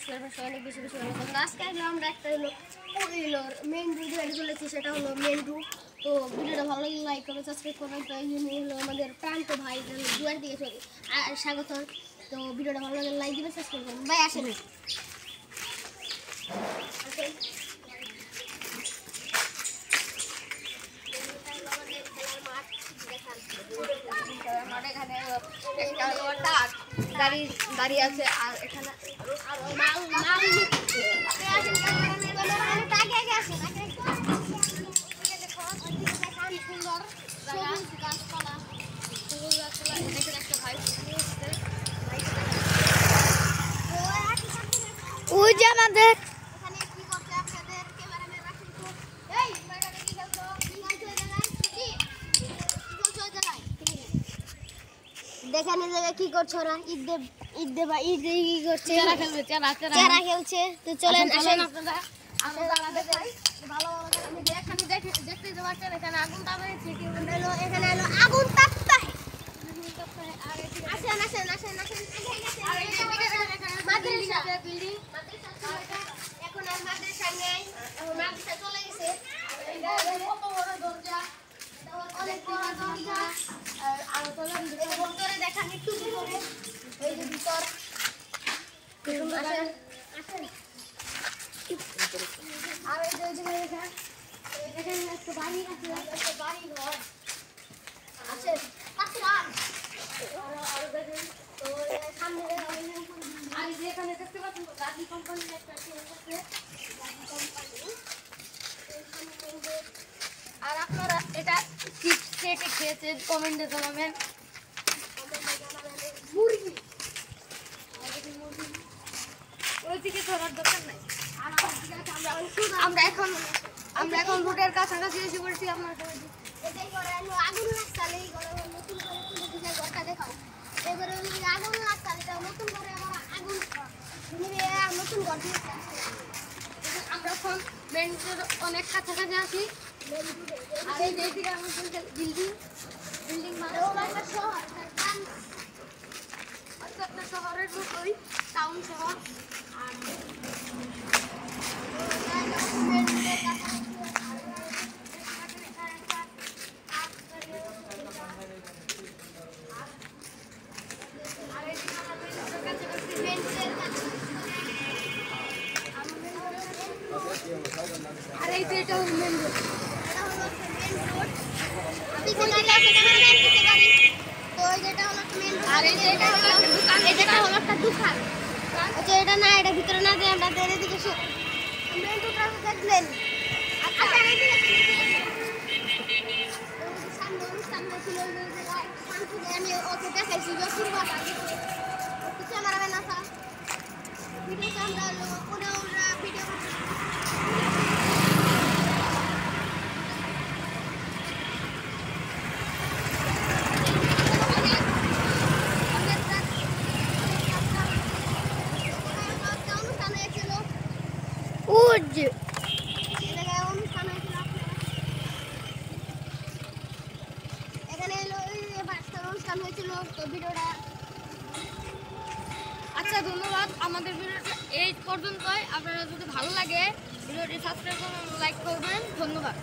Subscriber অনেক বেশি বেশি ভালো করবেন। আজকে আমরা একটা হলো মেইন ভিডিও এডিট করেছি, সেটা হলো মেইন রু। তো ভিডিওটা ভালো লাগলে লাইক করবেন, সাবস্ক্রাইব করবেন। তো এই জন্য হলো আমাদের প্রান্ত ভাই দুয়ার দিকে চলি স্বাগত। তো ভিডিওটা ভালো লাগলে লাইক দিবেন, সাবস্ক্রাইব করবেন। ভাই আসেন দাঁড়িয়ে আছে আর এখানে দেখেন এই জায়গায় কি করছে ওরা, ঈদ দেবা ঈদ কি করছে, চেরা খেলছে। তো চলেন আসেন আপনারা ভালো আমি এখানে দেখতে যাচ্ছেন, এখানে আগুন তাপছে, এখানে এলো আগুন তাপছে। আসেন আসেন আসেন আসেন বিল্ডিং এখন আর মাদ্রাসা নেই, এখন মাদ্রাসা চলে গেছে। কত বড় দরজা, অনেক বড় দরজা। আর চলেন ভিতরে দেখান একটু করে, এই যে ভিতর আসেন আসেন। আর এই যে দেখেন এখানে একটা বাড়ি আছে, একটা বাড়ি ঘর আছে পাঁচরান। আর দেখেন তো সামনে আর যে এখানে দেখতে পাচ্ছেন গাড়ি কোম্পানির একটা আছে, গাড়ি কোম্পানি। আর আপনারা এটা কি খেটে খেয়েছেন কমেন্টে জানাবেন। মুরগি ওইদিকে ধরার দরকার নাই। আমরা এখন রুটের কাছাকাছি এসে পড়ছি। আপনার আগুন লাগতালে নতুন করে ঘরটা দেখাও, এবারে আগুন লাগতালে নতুন করে আমার আগুন নতুন ঘর দিয়েছে। আমরা এখন মেন্টের অনেক কাছাকাছি আছি। আর এই দিকে আমাদের বিল্ডিং মানে একটা শহর, একটা শহরের মতোই টাউন শহর। আর এই যে এটা হলো মেন রোড, এটা হলো একটা দোকান। আচ্ছা এটা না, এটা ভিতরে না, যে আমরা এদিকে মেন রোডটা দেখলেন। সামনে অনুষ্ঠান হয়েছিল, আমি ওকে দেখাইছি ক্যামেরাম্যান আসা ভিডিও ক্যামেরা ওরা ভিডিও আচ্ছা ধন্যবাদ। আমাদের ভিডিওটা এই পর্যন্তই। আপনারা যদি ভালো লাগে ভিডিওটি সাবস্ক্রাইব করবেন, লাইক করবেন। ধন্যবাদ।